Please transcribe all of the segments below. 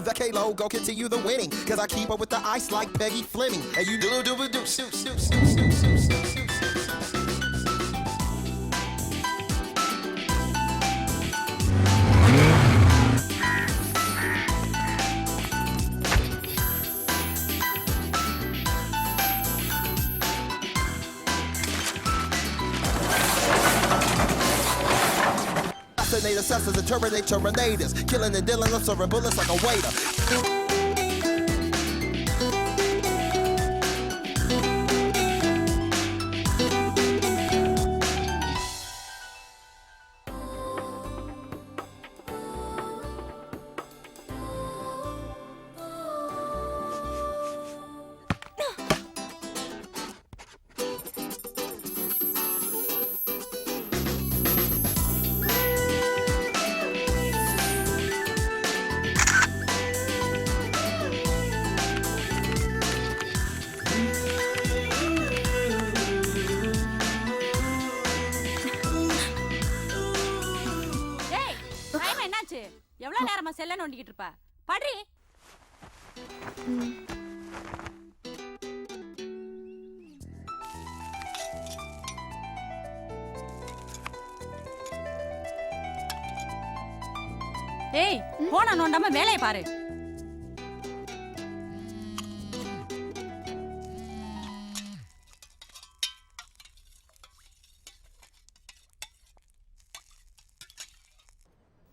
The K-Lo gon' continue the winning, cause I keep up with the ice like Peggy Fleming. And you do shoot. Assassinate assessors and terminate terminators, killing and dealing, I'm serving bullets like a waiter. எவ்வளவு நேரமா செல்ல நோண்டிக்கிட்டு இருப்ப? படி. ஏய், போன நோண்டாம வேலைய பாரு.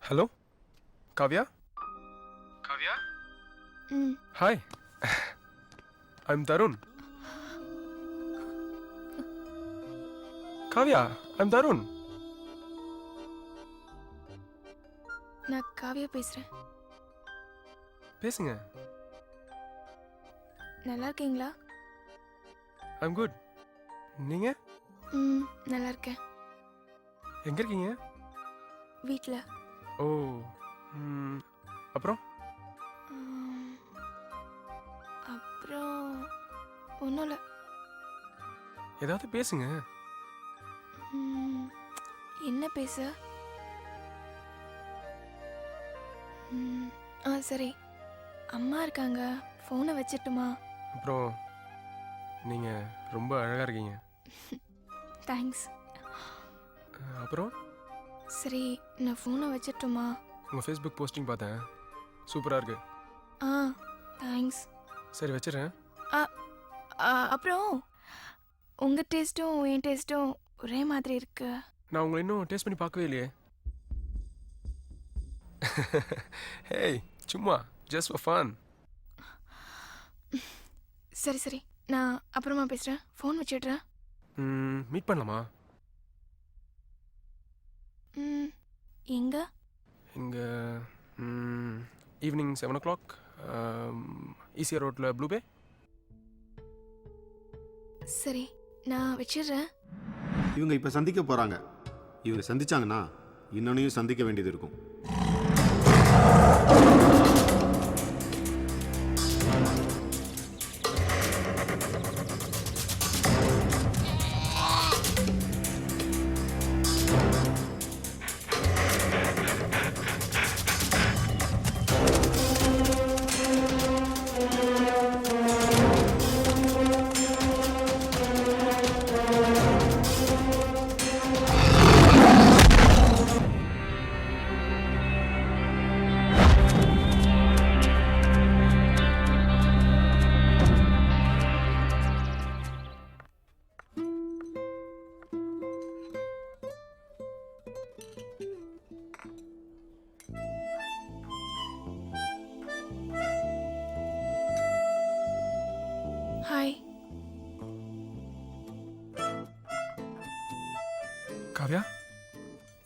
Hello Kavya? Kavya? Hi. I'm Tarun. Kavya, I'm Tarun. நான் காவியா பேசுறேன். பேசுங்க. நல்லா இருக்கீங்களா? I'm good. நீங்க? நல்லா இருக்கேன். எங்க இருக்கீங்க? வீட்ல. ஓ. அப்புறம் ஒன்றும் இல்லை. ஏதாவது பேசுங்க. என்ன பேச? சரி, அம்மா இருக்காங்க, ஃபோனை வச்சிட்டுமா? அப்புறம் நீங்க ரொம்ப அழகா இருக்கீங்க. தேங்க்ஸ். அப்புறம் சரி, நான் ஃபோனை வச்சிட்டுமா? உங்கள் ஃபேஸ்புக் போஸ்டிங் பார்த்தேன், சூப்பராக இருக்கு. தேங்க்ஸ். சரி வச்சிடறேன். அப்புறம் உங்கள் டேஸ்ட்டும் என் டேஸ்ட்டும் ஒரே மாதிரி இருக்கு. நான் உங்களை இன்னும் டேஸ்ட் பண்ணி பார்க்கவே இல்லையே. ஹேய், சும்மா ஜஸ்ட் ஃபார் ஃபன். சரி சரி, நான் அப்புறமா பேசுகிறேன், ஃபோன் வச்சிடுறேன். மீட் பண்ணலாமா? எங்க? இங்கே ஈவினிங் 7 o'clock ஈசிஆர் ரோட்டில் ப்ளூ பே. சரி, நான் வச்சிடுறேன். இவங்க இப்போ சந்திக்க போகிறாங்க. இவங்க சந்திச்சாங்கன்னா இன்னொன்னையும் சந்திக்க வேண்டியது இருக்கும். ஹாய். காவ்யா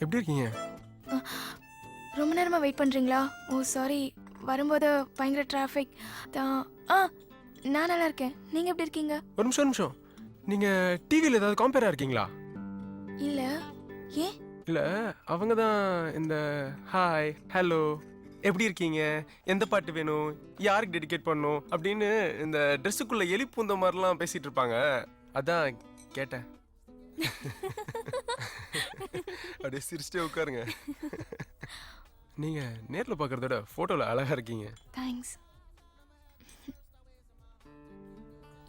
எப்படி இருக்கீங்க? ரொம்ப நேரமாக வெயிட் பண்ணுறீங்களா? ஓ சாரி, வரும்போது பயங்கர டிராஃபிக் தான். நான் நல்லா இருக்கேன். நீங்கள் எப்படி இருக்கீங்க? ஒரு நிமிஷம். நீங்கள் டிவியில் ஏதாவது காம்பேராக இருக்கீங்களா? இல்லை. ஏன்? இல்லை, அவங்க தான் இந்த ஹாய் ஹலோ எப்படி இருக்கீங்க, எந்த பாட்டு வேணும், யாருக்கு டெடிகேட் பண்ணணும் அப்படின்னு இந்த ட்ரெஸ்ஸுக்குள்ளே எலி பூந்த மாதிரிலாம் பேசிகிட்டு இருப்பாங்க. அதான் கேட்டேன். அப்படியே சிரிச்சிட்டே உட்காருங்க. நீங்கள் நேரில் பார்க்குறத விட ஃபோட்டோவில் அழகாக இருக்கீங்க. தேங்க்ஸ்.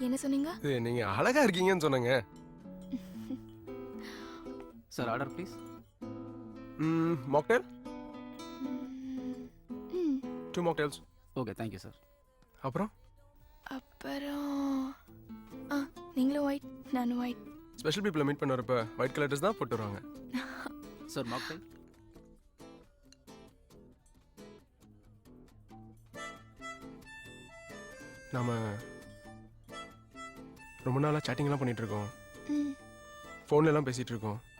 என்ன சொன்னீங்க? இது நீங்கள் அழகாக இருக்கீங்கன்னு சொன்னேங்க. Sir order please. மாக்டேல், ம் 2 மாக்டேல்ஸ். Okay thank you sir. அப்புறம் அப்புறம் நீங்களும் ஒயிட், நானும் ஒயிட். ஸ்பெஷல் பீப்புளை மீட் பண்ண வரப்ப ஒயிட் கலர் ட்ரெஸ் தான் போட்டு வருவாங்க. Sir mocktail. நாம ரொம்ப நாளாக சேட்டிங்லாம் பண்ணிட்டு இருக்கோம், ம் ஃபோன்ல எல்லாம் பேசிட்டு இருக்கோம்.